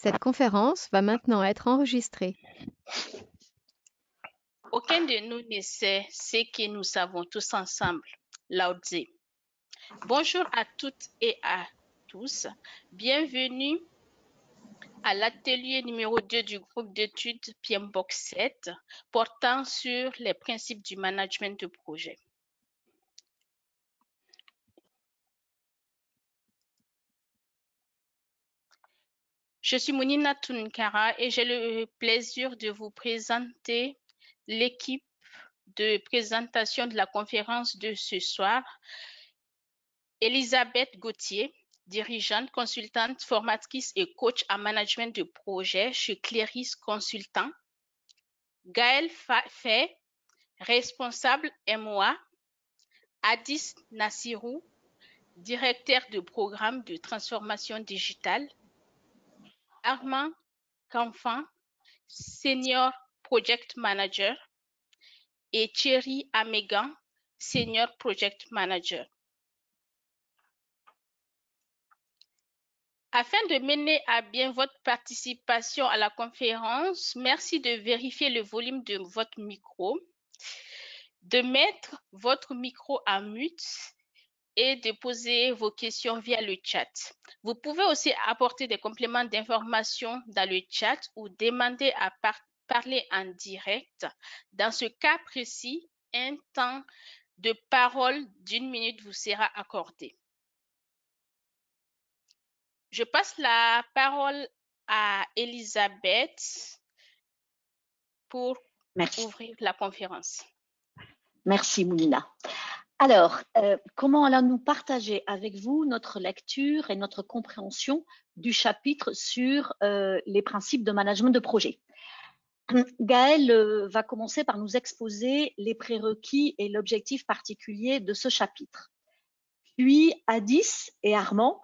Cette conférence va maintenant être enregistrée. Aucun de nous ne sait ce que nous savons tous ensemble. Lao Tse. Bonjour à toutes et à tous. Bienvenue à l'atelier numéro 2 du groupe d'études PMBOK 7 portant sur les principes du management de projet. Je suis Mounina Tunkara et j'ai le plaisir de vous présenter l'équipe de présentation de la conférence de ce soir. Elisabeth Gauthier, dirigeante, consultante, formatrice et coach en management de projet chez Cléris Consultant. Gaël Fay, responsable MOA. Addis Nassirou, directeur de programme de transformation digitale. Armand Canfin, senior project manager. Et Thierry Amégan, senior project manager. Afin de mener à bien votre participation à la conférence, merci de vérifier le volume de votre micro, de mettre votre micro en mute et de poser vos questions via le chat. Vous pouvez aussi apporter des compléments d'information dans le chat ou demander à parler en direct. Dans ce cas précis, un temps de parole d'1 minute vous sera accordé. Je passe la parole à Elisabeth pour ouvrir la conférence. Merci Mounina. Alors, comment allons-nous partager avec vous notre lecture et notre compréhension du chapitre sur les principes de management de projet? Gaël va commencer par nous exposer les prérequis et l'objectif particulier de ce chapitre. Puis Addis et Armand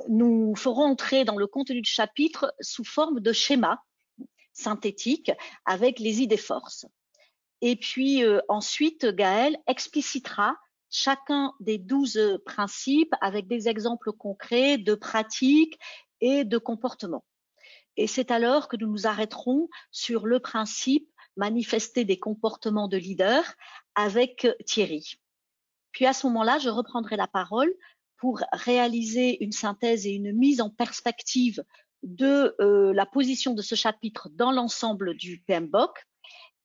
nous feront entrer dans le contenu du chapitre sous forme de schéma synthétique avec les idées forces. Et puis ensuite, Gaël explicitera chacun des 12 principes avec des exemples concrets de pratiques et de comportements. Et c'est alors que nous nous arrêterons sur le principe manifester des comportements de leader avec Thierry. Puis à ce moment-là, je reprendrai la parole pour réaliser une synthèse et une mise en perspective de la position de ce chapitre dans l'ensemble du PMBOK.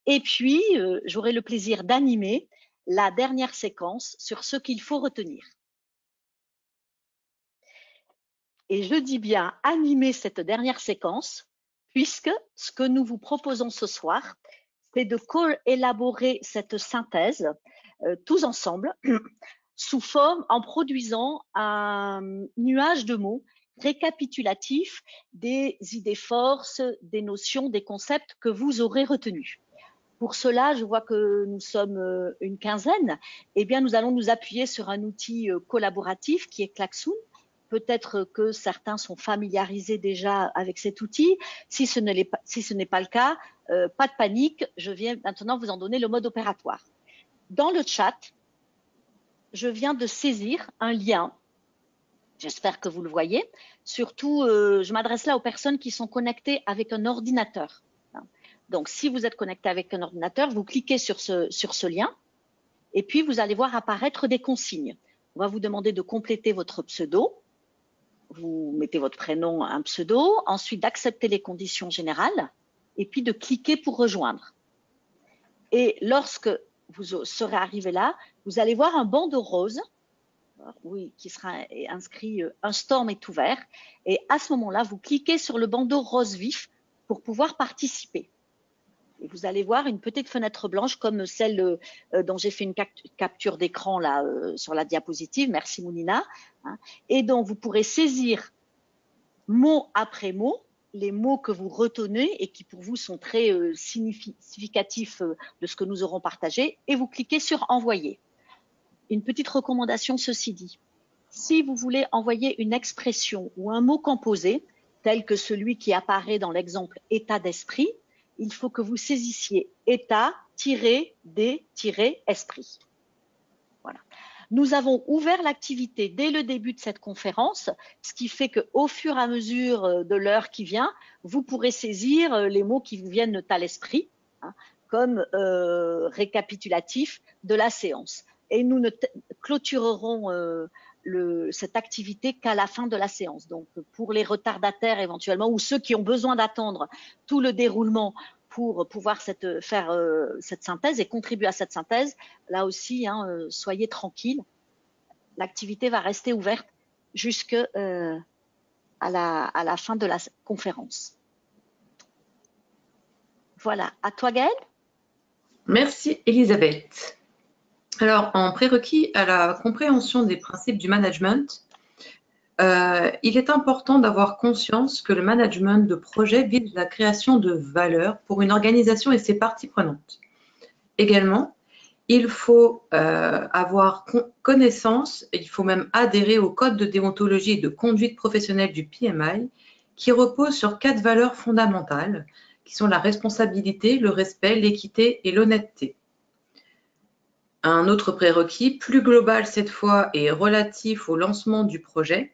Et puis, j'aurai le plaisir d'animer la dernière séquence sur ce qu'il faut retenir. Et je dis bien animer cette dernière séquence, puisque ce que nous vous proposons ce soir, c'est de co-élaborer cette synthèse tous ensemble, sous forme, en produisant un nuage de mots récapitulatifs des idées forces, des notions, des concepts que vous aurez retenus. Pour cela, je vois que nous sommes une quinzaine. Eh bien, nous allons nous appuyer sur un outil collaboratif qui est Klaxoon. Peut-être que certains sont familiarisés déjà avec cet outil. Si ce n'est pas le cas, pas de panique. Je viens maintenant vous en donner le mode opératoire. Dans le chat, je viens de saisir un lien. J'espère que vous le voyez. Surtout, je m'adresse là aux personnes qui sont connectées avec un ordinateur. Donc, si vous êtes connecté avec un ordinateur, vous cliquez sur ce lien et puis vous allez voir apparaître des consignes. On va vous demander de compléter votre pseudo. Vous mettez votre prénom, un pseudo, ensuite d'accepter les conditions générales et puis de cliquer pour rejoindre. Et lorsque vous serez arrivé là, vous allez voir un bandeau rose, oui, qui sera inscrit « Un storm est ouvert ». Et à ce moment-là, vous cliquez sur le bandeau rose vif pour pouvoir participer. Et vous allez voir une petite fenêtre blanche comme celle dont j'ai fait une capture d'écran là sur la diapositive. Merci Mounina. Et donc, vous pourrez saisir mot après mot les mots que vous retenez et qui pour vous sont très significatifs de ce que nous aurons partagé et vous cliquez sur « Envoyer ». Une petite recommandation ceci dit. Si vous voulez envoyer une expression ou un mot composé, tel que celui qui apparaît dans l'exemple « état d'esprit », il faut que vous saisissiez état-d-esprit. Voilà. Nous avons ouvert l'activité dès le début de cette conférence, ce qui fait qu'au fur et à mesure de l'heure qui vient, vous pourrez saisir les mots qui vous viennent à l'esprit, hein, comme récapitulatif de la séance. Et nous ne clôturerons cette activité qu'à la fin de la séance. Donc, pour les retardataires éventuellement, ou ceux qui ont besoin d'attendre tout le déroulement pour pouvoir faire cette synthèse et contribuer à cette synthèse, là aussi, hein, soyez tranquilles. L'activité va rester ouverte jusqu'à la fin de la conférence. Voilà. À toi, Gaëlle. Merci, Elisabeth. Alors, en prérequis à la compréhension des principes du management, il est important d'avoir conscience que le management de projet vise la création de valeur pour une organisation et ses parties prenantes. Également, il faut avoir connaissance, il faut même adhérer au code de déontologie et de conduite professionnelle du PMI qui repose sur 4 valeurs fondamentales qui sont la responsabilité, le respect, l'équité et l'honnêteté. Un autre prérequis, plus global cette fois et relatif au lancement du projet,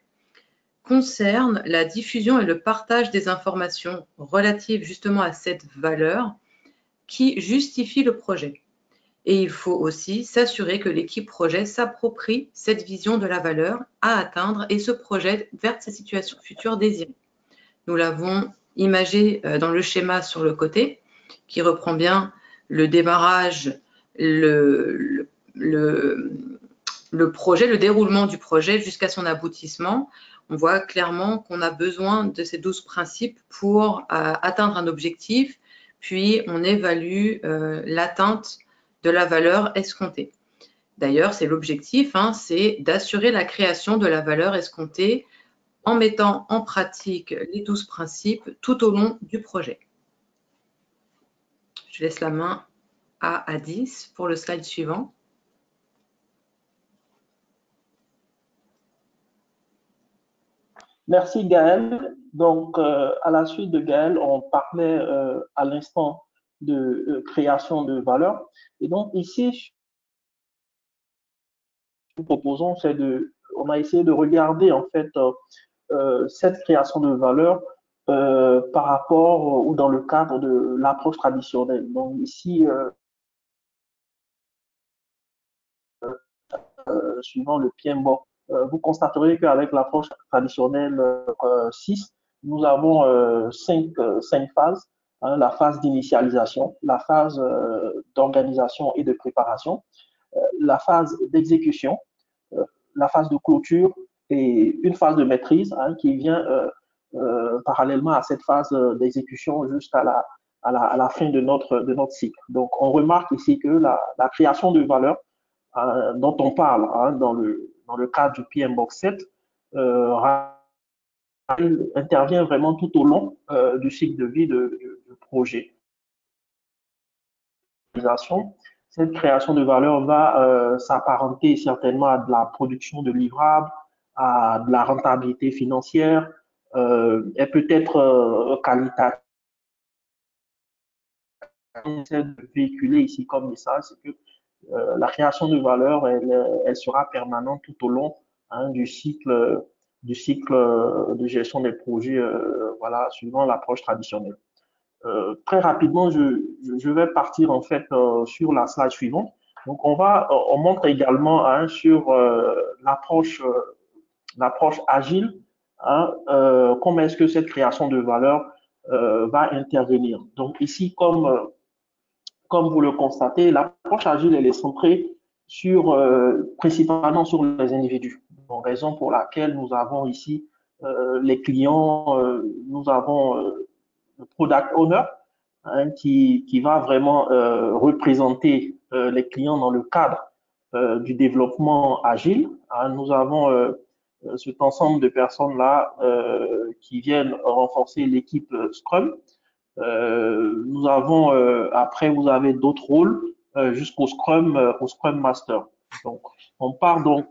concerne la diffusion et le partage des informations relatives justement à cette valeur qui justifie le projet. Et il faut aussi s'assurer que l'équipe projet s'approprie cette vision de la valeur à atteindre et se projette vers sa situation future désirée. Nous l'avons imagé dans le schéma sur le côté, qui reprend bien le démarrage, le projet, le déroulement du projet jusqu'à son aboutissement. On voit clairement qu'on a besoin de ces 12 principes pour atteindre un objectif, puis on évalue l'atteinte de la valeur escomptée. D'ailleurs, c'est l'objectif, hein, c'est d'assurer la création de la valeur escomptée en mettant en pratique les 12 principes tout au long du projet. Je laisse la main à Addis pour le slide suivant. Merci Gaëlle. Donc, à la suite de Gaëlle, on parlait à l'instant de création de valeur. Et donc, ici, nous proposons, on a essayé de regarder en fait cette création de valeur par rapport ou dans le cadre de l'approche traditionnelle. Donc, ici, suivant le PMBOK, vous constaterez qu'avec l'approche traditionnelle 6, nous avons 5 phases. Hein, la phase d'initialisation, la phase d'organisation et de préparation, la phase d'exécution, la phase de clôture et une phase de maîtrise hein, qui vient parallèlement à cette phase d'exécution jusqu'à la fin de notre cycle. Donc, on remarque ici que la création de valeur dont on parle hein, dans le cadre du PMBOK 7 intervient vraiment tout au long du cycle de vie du projet. Cette création de valeur va s'apparenter certainement à de la production de livrables, à de la rentabilité financière, et peut-être qualitative. De véhiculer ici comme message, c'est que la création de valeur, elle sera permanente tout au long hein, du cycle de gestion des projets, voilà, suivant l'approche traditionnelle. Très rapidement, je vais partir en fait sur la slide suivante. Donc, on montre également hein, sur l'approche agile, hein, comment est-ce que cette création de valeur va intervenir. Donc, ici, comme vous le constatez, l'approche agile, elle est centrée principalement sur les individus. Donc, raison pour laquelle nous avons ici les clients, nous avons le product owner hein, qui va vraiment représenter les clients dans le cadre du développement agile. Hein, nous avons cet ensemble de personnes-là qui viennent renforcer l'équipe Scrum. Nous avons, après, vous avez d'autres rôles jusqu'au Scrum Master. Donc, on part donc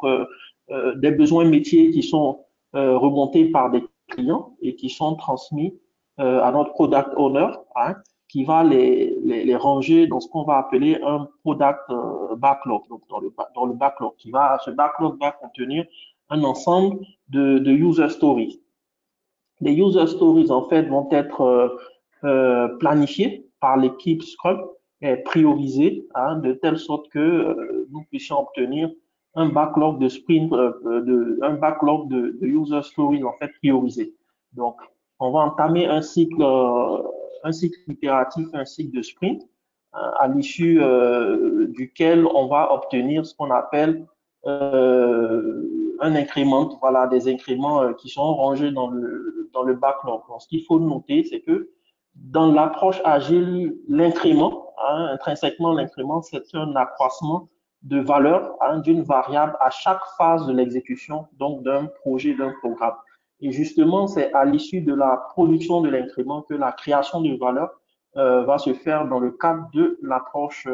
des besoins métiers qui sont remontés par des clients et qui sont transmis à notre product owner, hein, qui va les ranger dans ce qu'on va appeler un product backlog, donc dans le backlog. Ce backlog va contenir un ensemble de user stories. Les user stories, en fait, vont être planifiées par l'équipe Scrum et priorisées, hein, de telle sorte que nous puissions obtenir un backlog de sprint, un backlog de user stories, en fait, priorisé. Donc, on va entamer un cycle itératif, un cycle de sprint, à l'issue duquel on va obtenir ce qu'on appelle un incrément, voilà, des incréments qui sont rangés dans le backlog. Donc, ce qu'il faut noter, c'est que dans l'approche agile, l'incrément, hein, intrinsèquement, l'incrément, c'est un accroissement de valeur, hein, d'une variable à chaque phase de l'exécution, donc d'un projet, d'un programme. Et justement, c'est à l'issue de la production de l'incrément que la création de valeur va se faire dans le cadre de l'approche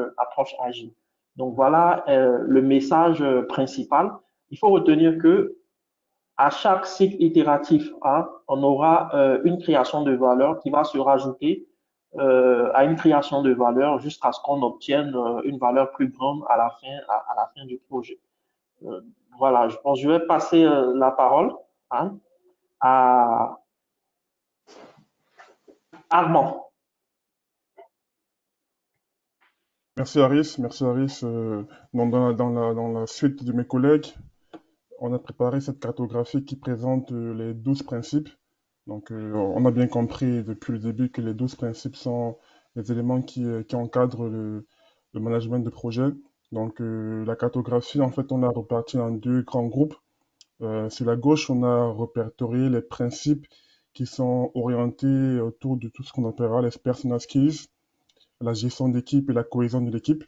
agile. Donc voilà le message principal. Il faut retenir que à chaque cycle itératif, hein, on aura une création de valeur qui va se rajouter à une création de valeur jusqu'à ce qu'on obtienne une valeur plus grande à la fin du projet. Voilà, je pense que je vais passer la parole, hein, à Armand. Merci Aris, merci Aris. Dans la suite de mes collègues, on a préparé cette cartographie qui présente les 12 principes. Donc, on a bien compris depuis le début que les 12 principes sont les éléments qui encadrent le management de projet. Donc, la cartographie, en fait, on l'a repartie en deux grands groupes. Sur la gauche, on a répertorié les principes qui sont orientés autour de tout ce qu'on appellera les personal skills, la gestion d'équipe et la cohésion de l'équipe.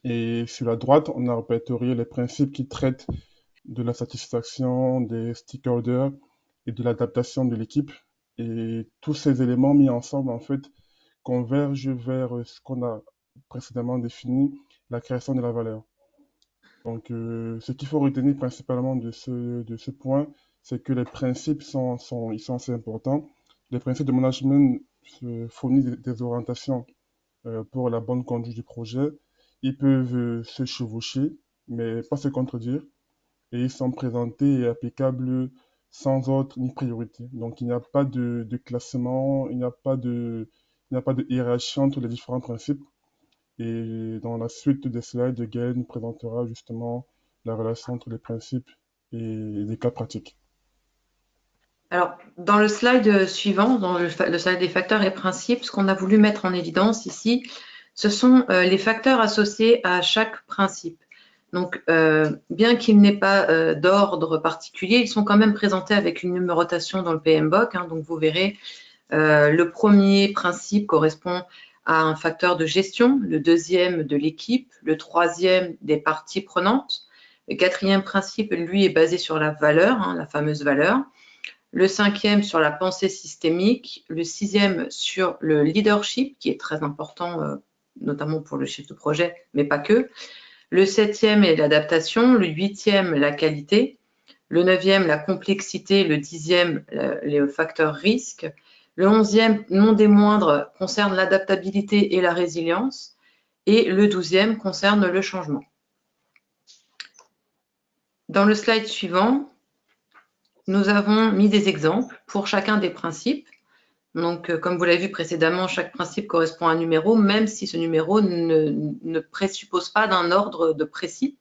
Et sur la droite, on a répertorié les principes qui traitent de la satisfaction des stakeholders et de l'adaptation de l'équipe. Et tous ces éléments mis ensemble, en fait, convergent vers ce qu'on a précédemment défini, la création de la valeur. Donc, ce qu'il faut retenir principalement de ce point, c'est que les principes ils sont assez importants. Les principes de management fournissent des orientations pour la bonne conduite du projet. Ils peuvent se chevaucher, mais pas se contredire. Et ils sont présentés et applicables sans ordre ni priorité. Donc, il n'y a pas de classement, il n'y a pas de hiérarchie entre les différents principes. Et dans la suite des slides, Gaël nous présentera justement la relation entre les principes et les cas pratiques. Alors, dans le slide suivant, dans le slide des facteurs et principes, ce qu'on a voulu mettre en évidence ici, ce sont les facteurs associés à chaque principe. Donc, bien qu'il n'ait pas d'ordre particulier, ils sont quand même présentés avec une numérotation dans le PMBOK. Hein, donc, vous verrez, le premier principe correspond à un facteur de gestion, le deuxième de l'équipe, le troisième des parties prenantes. Le quatrième principe, lui, est basé sur la valeur, hein, la fameuse valeur. Le cinquième sur la pensée systémique, le sixième sur le leadership, qui est très important, notamment pour le chef de projet, mais pas que. Le septième est l'adaptation, le huitième, la qualité, le neuvième, la complexité, le dixième, les facteurs risques, le onzième, non des moindres, concerne l'adaptabilité et la résilience, et le douzième concerne le changement. Dans le slide suivant, nous avons mis des exemples pour chacun des principes. Donc, comme vous l'avez vu précédemment, chaque principe correspond à un numéro, même si ce numéro ne présuppose pas d'un ordre de précis.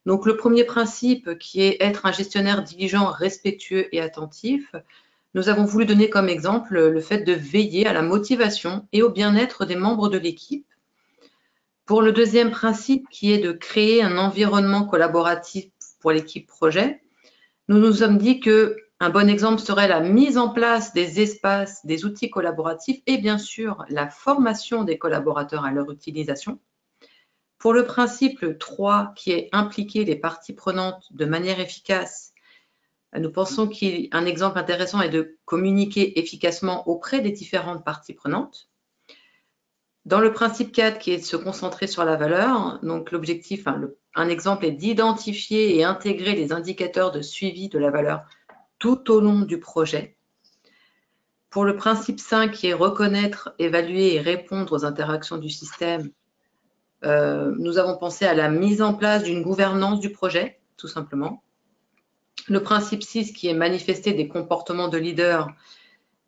Donc, le premier principe, qui est être un gestionnaire diligent, respectueux et attentif, nous avons voulu donner comme exemple le fait de veiller à la motivation et au bien-être des membres de l'équipe. Pour le deuxième principe, qui est de créer un environnement collaboratif pour l'équipe projet, nous nous sommes dit qu'un bon exemple serait la mise en place des espaces, des outils collaboratifs et bien sûr la formation des collaborateurs à leur utilisation. Pour le principe 3, qui est impliquer les parties prenantes de manière efficace, nous pensons qu'un exemple intéressant est de communiquer efficacement auprès des différentes parties prenantes. Dans le principe 4, qui est de se concentrer sur la valeur, donc l'objectif, un exemple est d'identifier et intégrer les indicateurs de suivi de la valeur tout au long du projet. Pour le principe 5, qui est reconnaître, évaluer et répondre aux interactions du système, nous avons pensé à la mise en place d'une gouvernance du projet, tout simplement. Le principe 6, qui est manifester des comportements de leader,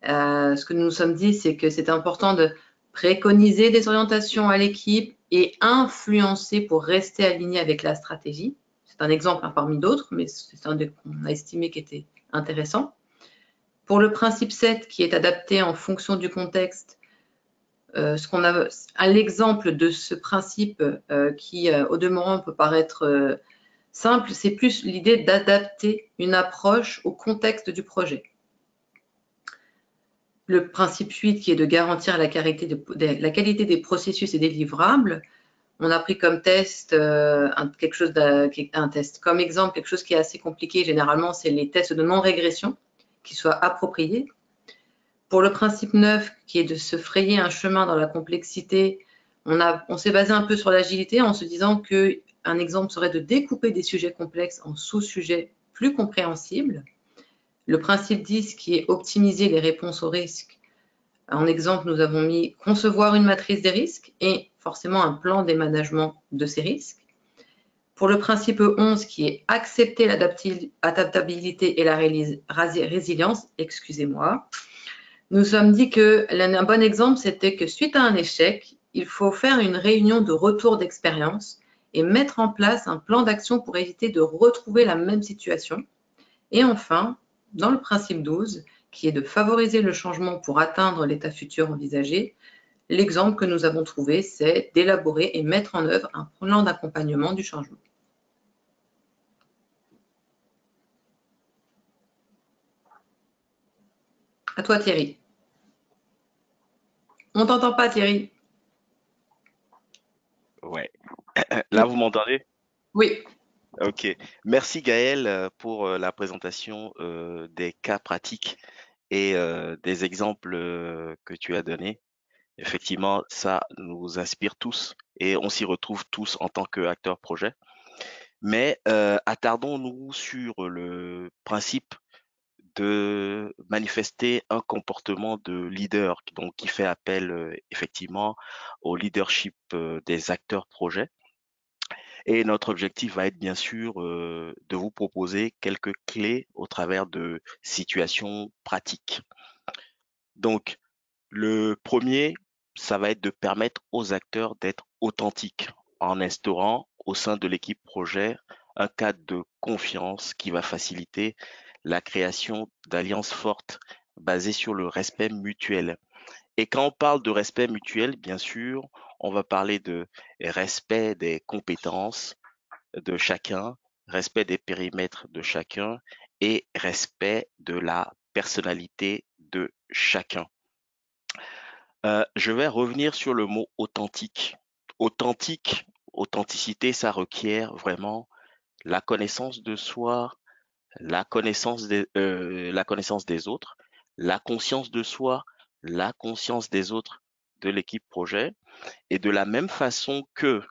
ce que nous nous sommes dit, c'est que c'est important de préconiser des orientations à l'équipe et influencer pour rester aligné avec la stratégie. C'est un exemple parmi d'autres, mais c'est un qu'on a estimé qui était intéressant. Pour le principe 7, qui est adapté en fonction du contexte, l'exemple de ce principe qui, au demeurant, peut paraître simple, c'est plus l'idée d'adapter une approche au contexte du projet. Le principe 8, qui est de garantir la qualité des processus et des livrables, on a pris comme test un test. Comme exemple, quelque chose qui est assez compliqué, généralement, c'est les tests de non-régression, qui soient appropriés. Pour le principe 9, qui est de se frayer un chemin dans la complexité, on s'est basé un peu sur l'agilité en se disant qu'un exemple serait de découper des sujets complexes en sous-sujets plus compréhensibles. Le principe 10, qui est optimiser les réponses aux risques. En exemple, nous avons mis concevoir une matrice des risques et forcément un plan des managements de ces risques. Pour le principe 11, qui est accepter l'adaptabilité et la résilience, nous sommes dit qu'un bon exemple, c'était que suite à un échec, il faut faire une réunion de retour d'expérience et mettre en place un plan d'action pour éviter de retrouver la même situation. Et enfin, dans le principe 12, qui est de favoriser le changement pour atteindre l'état futur envisagé, l'exemple que nous avons trouvé, c'est d'élaborer et mettre en œuvre un plan d'accompagnement du changement. À toi, Thierry. On t'entend pas, Thierry. Ouais. Là, vous m'entendez? Oui. Ok. Merci Gaël pour la présentation des cas pratiques et des exemples que tu as donnés. Effectivement, ça nous inspire tous et on s'y retrouve tous en tant qu'acteurs projet. Mais attardons-nous sur le principe de manifester un comportement de leader, donc qui fait appel effectivement au leadership des acteurs projets. Et notre objectif va être bien sûr de vous proposer quelques clés au travers de situations pratiques. Donc, le premier, ça va être de permettre aux acteurs d'être authentiques en instaurant au sein de l'équipe projet un cadre de confiance qui va faciliter la création d'alliances fortes basées sur le respect mutuel. Et quand on parle de respect mutuel, bien sûr, on va parler de respect des compétences de chacun, respect des périmètres de chacun et respect de la personnalité de chacun. Je vais revenir sur le mot authentique. Authenticité, ça requiert vraiment la connaissance de soi, la connaissance des autres, la conscience de soi, la conscience des autres de l'équipe projet. Et de la même façon que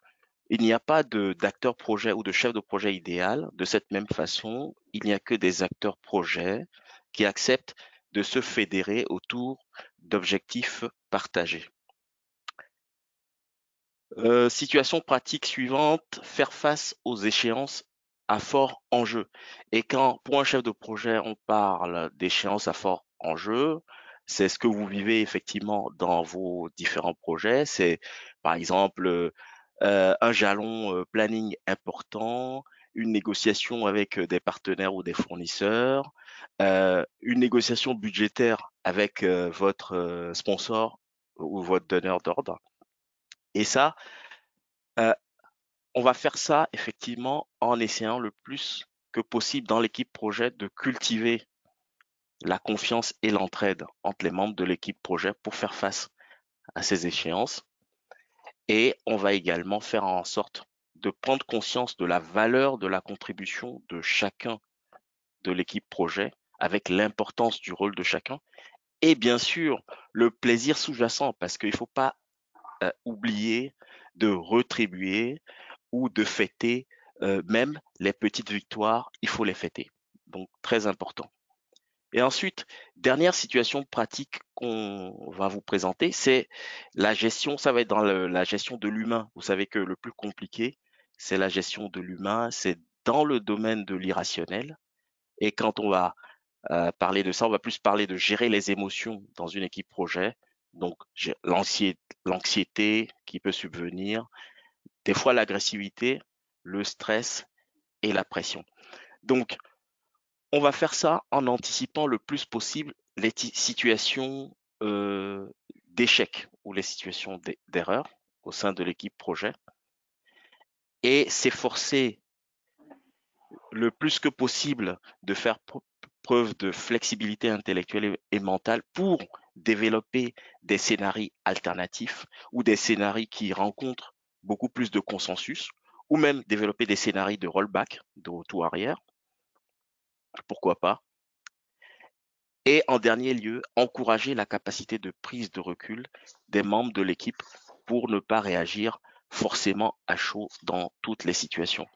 il n'y a pas d'acteur projet ou de chef de projet idéal, de cette même façon, il n'y a que des acteurs projets qui acceptent de se fédérer autour d'objectifs partagés. Situation pratique suivante, faire face aux échéances à fort enjeu. Et quand, pour un chef de projet, on parle d'échéances à fort enjeu, c'est ce que vous vivez effectivement dans vos différents projets. C'est, par exemple, un jalon planning important, une négociation avec des partenaires ou des fournisseurs, une négociation budgétaire avec votre sponsor ou votre donneur d'ordre. Et ça, on va faire ça effectivement en essayant le plus que possible dans l'équipe projet de cultiver la confiance et l'entraide entre les membres de l'équipe projet pour faire face à ces échéances. Et on va également faire en sorte de prendre conscience de la valeur de la contribution de chacun de l'équipe projet avec l'importance du rôle de chacun et bien sûr le plaisir sous-jacent parce qu'il ne faut pas oublier de retribuer ou de fêter même les petites victoires, il faut les fêter. Donc très important. Et ensuite, dernière situation pratique qu'on va vous présenter, c'est la gestion, ça va être dans la gestion de l'humain. Vous savez que le plus compliqué, c'est la gestion de l'humain, c'est dans le domaine de l'irrationnel. Et quand on va parler de ça, on va plus parler de gérer les émotions dans une équipe projet. Donc, l'anxiété qui peut subvenir, des fois l'agressivité, le stress et la pression. Donc, on va faire ça en anticipant le plus possible les situations d'échec ou les situations d'erreur au sein de l'équipe projet et s'efforcer le plus que possible de faire preuve de flexibilité intellectuelle et mentale pour développer des scénarios alternatifs ou des scénarios qui rencontrent beaucoup plus de consensus ou même développer des scénarios de rollback, de retour arrière, pourquoi pas. Et en dernier lieu, encourager la capacité de prise de recul des membres de l'équipe pour ne pas réagir forcément à chaud dans toutes les situations.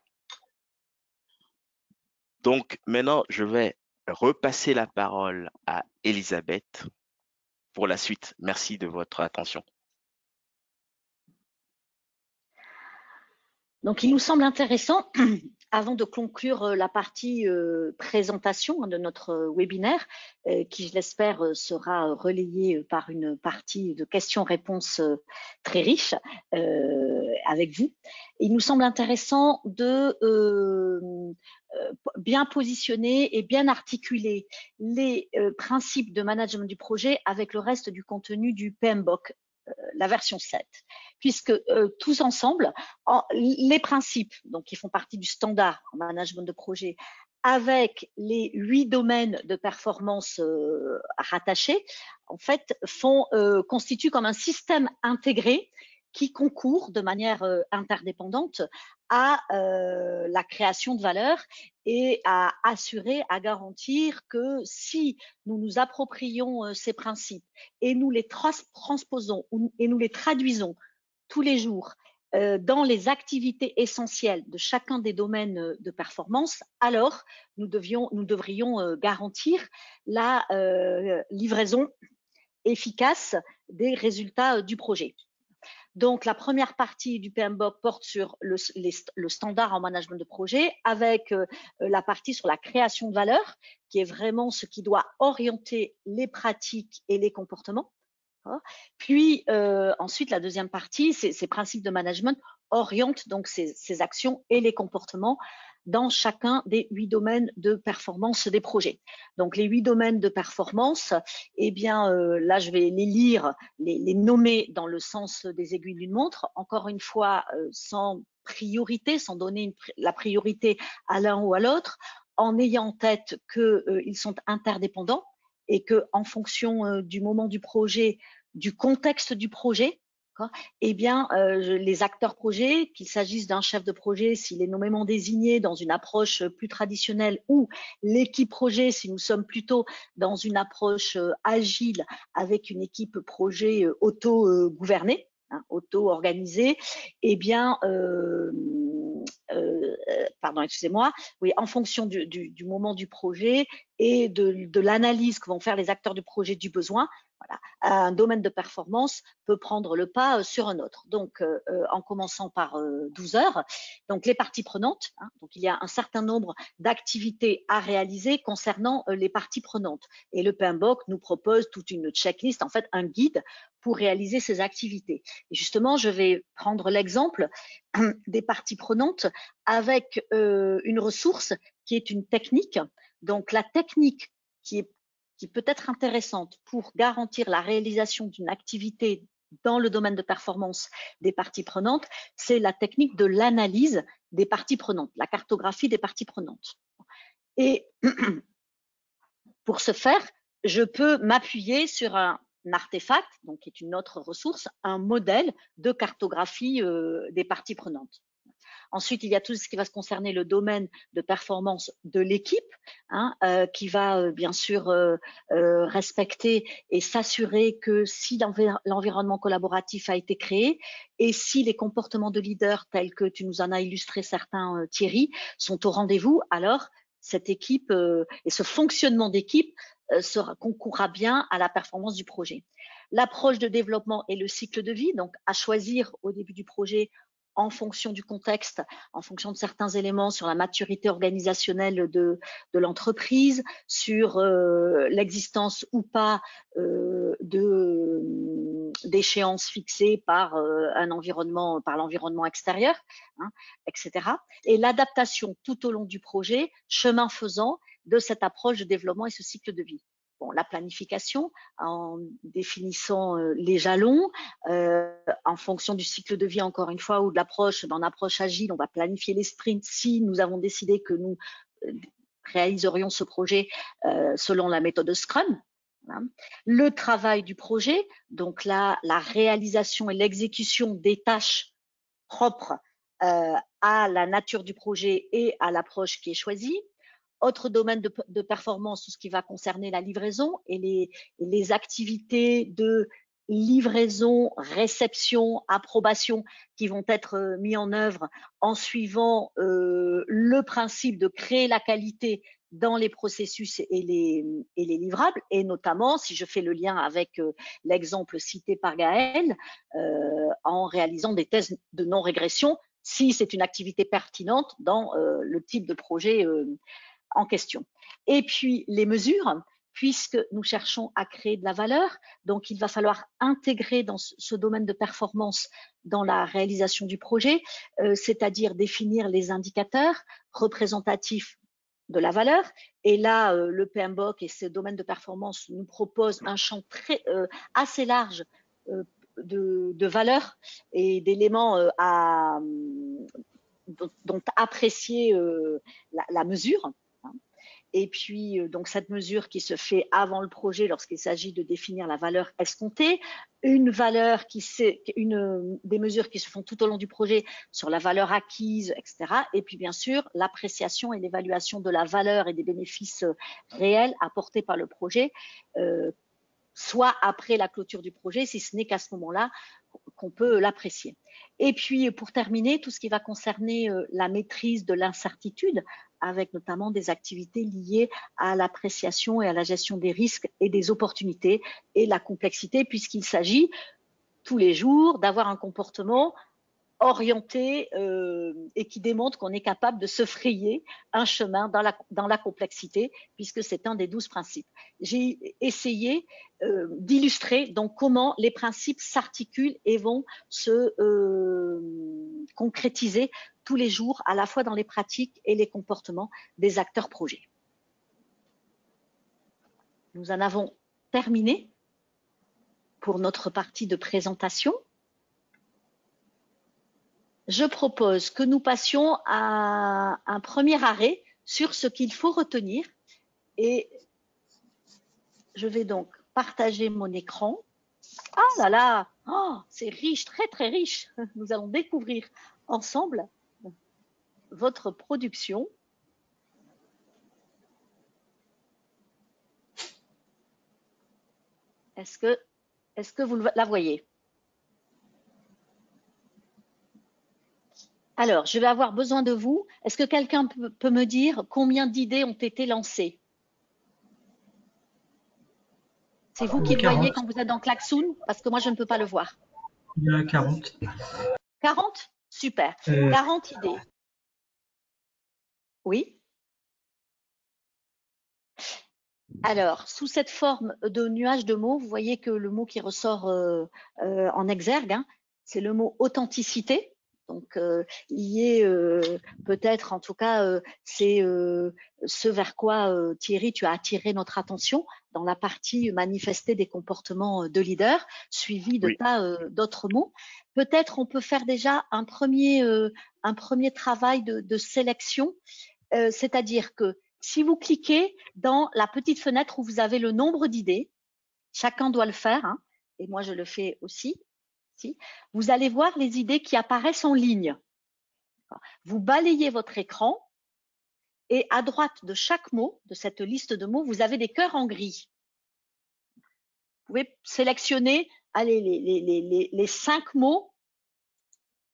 Donc maintenant, je vais repasser la parole à Elisabeth pour la suite. Merci de votre attention. Donc, il nous semble intéressant, avant de conclure la partie présentation de notre webinaire, qui, je l'espère, sera relayée par une partie de questions-réponses très riche avec vous, il nous semble intéressant de bien positionner et bien articuler les principes de management du projet avec le reste du contenu du PMBOK, la version 7, puisque tous ensemble, les principes donc, qui font partie du standard en management de projet, avec les 8 domaines de performance rattachés, en fait, constituent comme un système intégré qui concourt de manière interdépendante à la création de valeur et à assurer, à garantir que si nous nous approprions ces principes et nous les transposons et nous les traduisons tous les jours dans les activités essentielles de chacun des domaines de performance, alors nous devrions garantir la livraison efficace des résultats du projet. Donc, la première partie du PMBOK porte sur le standard en management de projet avec la partie sur la création de valeur, qui est vraiment ce qui doit orienter les pratiques et les comportements. Puis, ensuite, la deuxième partie, ces principes de management orientent donc ces actions et les comportements dans chacun des 8 domaines de performance des projets. Donc, les 8 domaines de performance, eh bien, là, je vais les lire, les nommer dans le sens des aiguilles d'une montre, encore une fois, sans priorité, sans donner la priorité à l'un ou à l'autre, en ayant en tête qu'ils sont interdépendants et que, en fonction du moment du projet, du contexte du projet, eh bien, les acteurs projets, qu'il s'agisse d'un chef de projet s'il est nommément désigné dans une approche plus traditionnelle ou l'équipe projet si nous sommes plutôt dans une approche agile avec une équipe projet auto-gouvernée, auto-organisée, eh bien, pardon, excusez-moi, oui, en fonction du moment du projet et de l'analyse que vont faire les acteurs du projet du besoin, voilà, un domaine de performance peut prendre le pas sur un autre. Donc, en commençant par 12 heures, donc les parties prenantes, donc il y a un certain nombre d'activités à réaliser concernant les parties prenantes. Et le PMBOK nous propose toute une checklist, en fait un guide pour réaliser ces activités. Et justement, je vais prendre l'exemple des parties prenantes avec une ressource qui est une technique. Donc, la technique qui peut être intéressante pour garantir la réalisation d'une activité dans le domaine de performance des parties prenantes, c'est la technique de l'analyse des parties prenantes, la cartographie des parties prenantes. Et pour ce faire, je peux m'appuyer sur un artefact, donc qui est une autre ressource, un modèle de cartographie des parties prenantes. Ensuite, il y a tout ce qui va se concerner le domaine de performance de l'équipe, qui va bien sûr respecter et s'assurer que si l'environnement collaboratif a été créé et si les comportements de leader tels que tu nous en as illustré certains, Thierry, sont au rendez-vous, alors cette équipe et ce fonctionnement d'équipe concourra bien à la performance du projet. L'approche de développement et le cycle de vie, donc à choisir au début du projet en fonction du contexte, en fonction de certains éléments sur la maturité organisationnelle de l'entreprise, sur l'existence ou pas d'échéances fixées par l'environnement extérieur, hein, etc. Et l'adaptation tout au long du projet, chemin faisant, de cette approche de développement et ce cycle de vie. Bon, la planification en définissant les jalons, en fonction du cycle de vie, encore une fois, ou de l'approche, dans l'approche agile, on va planifier les sprints si nous avons décidé que nous réaliserions ce projet selon la méthode Scrum. Voilà. Le travail du projet, donc la réalisation et l'exécution des tâches propres à la nature du projet et à l'approche qui est choisie. Autre domaine de performance, tout ce qui va concerner la livraison et les activités de livraison, réception, approbation qui vont être mis en œuvre en suivant le principe de créer la qualité dans les processus et les livrables, et notamment, si je fais le lien avec l'exemple cité par Gaël, en réalisant des tests de non-régression, si c'est une activité pertinente dans le type de projet en question. Et puis les mesures, puisque nous cherchons à créer de la valeur, donc il va falloir intégrer dans ce domaine de performance dans la réalisation du projet, c'est-à-dire définir les indicateurs représentatifs de la valeur. Et là, le PMBOK et ce domaine de performance nous propose un champ assez large de valeurs et d'éléments dont apprécier la mesure. Et puis, donc, cette mesure qui se fait avant le projet lorsqu'il s'agit de définir la valeur escomptée, des mesures qui se font tout au long du projet sur la valeur acquise, etc. Et puis, bien sûr, l'appréciation et l'évaluation de la valeur et des bénéfices réels apportés par le projet, soit après la clôture du projet, si ce n'est qu'à ce moment-là qu'on peut l'apprécier. Et puis, pour terminer, tout ce qui va concerner la maîtrise de l'incertitude, avec notamment des activités liées à l'appréciation et à la gestion des risques et des opportunités et la complexité, puisqu'il s'agit tous les jours d'avoir un comportement orienté et qui démontre qu'on est capable de se frayer un chemin dans la complexité, puisque c'est un des 12 principes. J'ai essayé d'illustrer donc comment les principes s'articulent et vont se concrétiser tous les jours, à la fois dans les pratiques et les comportements des acteurs projets. Nous en avons terminé pour notre partie de présentation. Je propose que nous passions à un premier arrêt sur ce qu'il faut retenir et je vais donc partager mon écran. Ah là là, oh, c'est riche, très très riche. Nous allons découvrir ensemble votre production. Est-ce que vous la voyez ? Alors, je vais avoir besoin de vous. Est-ce que quelqu'un peut me dire combien d'idées ont été lancées? C'est vous qui le voyez quand vous êtes dans Klaxoon? Parce que moi, je ne peux pas le voir. Il y a 40. 40? Super. 40 idées. Oui. Alors, sous cette forme de nuage de mots, vous voyez que le mot qui ressort en exergue, hein, c'est le mot authenticité. Donc, il y est peut-être, en tout cas, c'est ce vers quoi, Thierry, tu as attiré notre attention dans la partie manifester des comportements de leader, suivi de tas d'autres mots. Peut-être on peut faire déjà un premier travail de sélection, c'est-à-dire que si vous cliquez dans la petite fenêtre où vous avez le nombre d'idées, chacun doit le faire, hein, et moi je le fais aussi. Vous allez voir les idées qui apparaissent en ligne. Vous balayez votre écran et à droite de chaque mot, de cette liste de mots, vous avez des cœurs en gris. Vous pouvez sélectionner allez, les 5 mots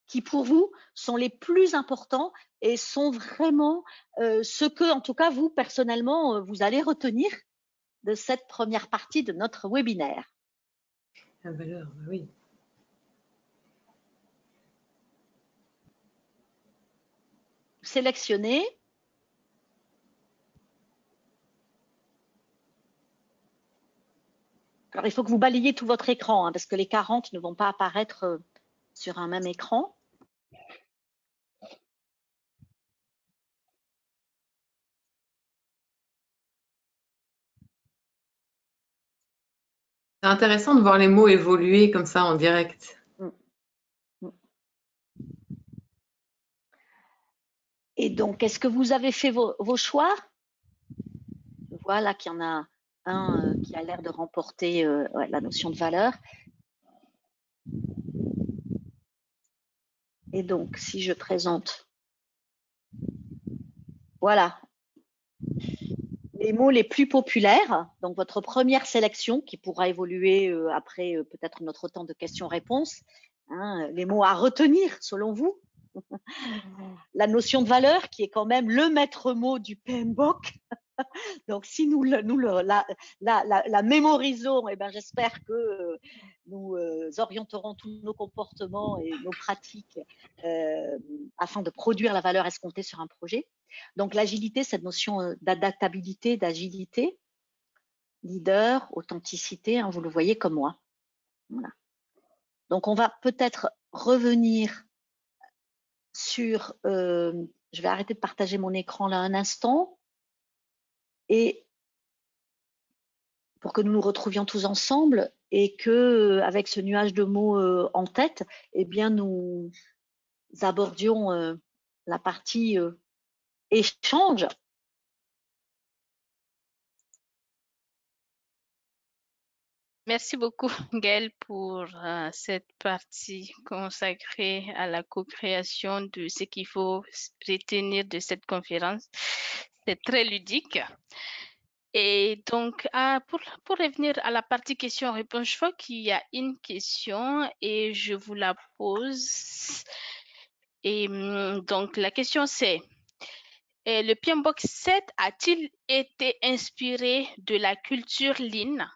qui pour vous sont les plus importants et sont vraiment ce que, en tout cas, vous, personnellement, vous allez retenir de cette première partie de notre webinaire. La valeur, oui. Sélectionnez. Alors, il faut que vous balayiez tout votre écran, hein, parce que les 40 ne vont pas apparaître sur un même écran. C'est intéressant de voir les mots évoluer comme ça en direct. Et donc, est-ce que vous avez fait vos choix? Voilà qu'il y en a un qui a l'air de remporter la notion de valeur. Et donc, si je présente, voilà, les mots les plus populaires, donc votre première sélection qui pourra évoluer après peut-être notre temps de questions-réponses, hein, les mots à retenir selon vous. La notion de valeur qui est quand même le maître mot du PMBOK. Donc, si nous la mémorisons, eh ben, j'espère que nous orienterons tous nos comportements et nos pratiques afin de produire la valeur escomptée sur un projet. Donc, l'agilité, cette notion d'adaptabilité, d'agilité, leader, authenticité, hein, vous le voyez comme moi. Voilà. Donc, on va peut-être revenir sur... je vais arrêter de partager mon écran là un instant. Et pour que nous nous retrouvions tous ensemble et que, avec ce nuage de mots en tête, eh bien, nous abordions la partie échange. Merci beaucoup, Gaëlle, pour cette partie consacrée à la co-création de ce qu'il faut retenir de cette conférence. C'est très ludique. Et donc, pour revenir à la partie questions-réponses, je vois qu'il y a une question et je vous la pose. Et donc, la question c'est, le PMBOK 7 a-t-il été inspiré de la culture Lean,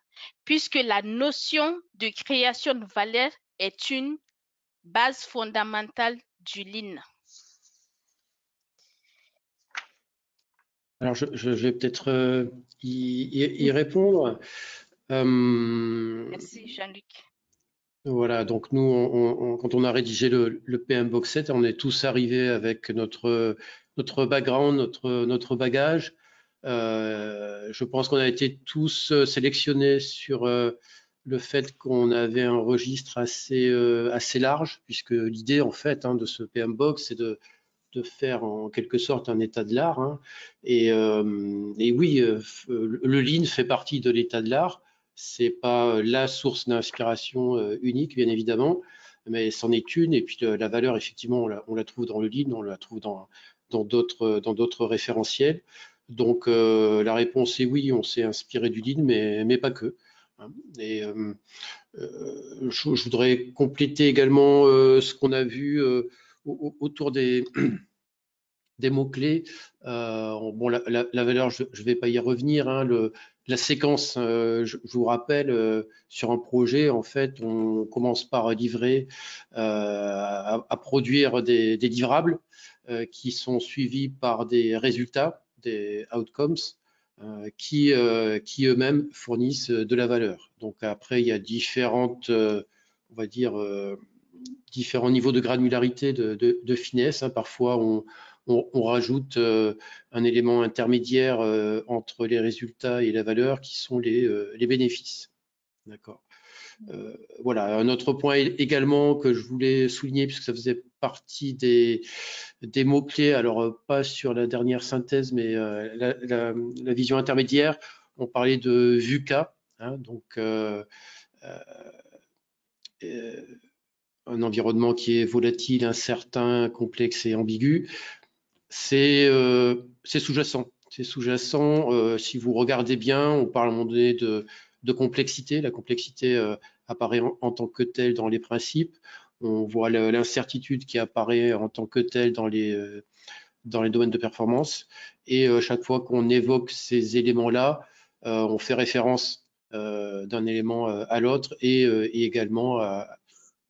puisque la notion de création de valeur est une base fondamentale du Lean? Alors, je vais peut-être y répondre. Merci, Jean-Luc. Voilà, donc nous, quand on a rédigé le PMBOK 7, on est tous arrivés avec notre background, notre bagage. Je pense qu'on a été tous sélectionnés sur le fait qu'on avait un registre assez large, puisque l'idée en fait de ce PMBOK, c'est de faire en quelque sorte un état de l'art. Hein. Et oui, le Lean fait partie de l'état de l'art. C'est pas la source d'inspiration unique, bien évidemment, mais c'en est une. Et puis la valeur, effectivement, on la trouve dans le Lean, on la trouve dans d'autres référentiels. Donc la réponse est oui, on s'est inspiré du Lean, mais pas que. Hein. Et je voudrais compléter également ce qu'on a vu autour des mots-clés. Bon, la valeur, je ne vais pas y revenir. Hein, la séquence, je vous rappelle, sur un projet, en fait, on commence par livrer, à produire des livrables qui sont suivis par des résultats, des outcomes, qui eux-mêmes fournissent de la valeur. Donc après, il y a différentes, on va dire, différents niveaux de granularité, de finesse. Hein. Parfois, on rajoute un élément intermédiaire entre les résultats et la valeur qui sont les bénéfices. D'accord. Voilà, un autre point également que je voulais souligner, puisque ça faisait partie des mots-clés, alors pas sur la dernière synthèse, mais la vision intermédiaire, on parlait de VUCA, hein, donc un environnement qui est volatile, incertain, complexe et ambigu. C'est sous-jacent. C'est sous-jacent. Si vous regardez bien, on parle à un moment donné de complexité. La complexité apparaît en tant que telle dans les principes. On voit l'incertitude qui apparaît en tant que telle dans les domaines de performance. Et chaque fois qu'on évoque ces éléments-là, on fait référence d'un élément à l'autre et également à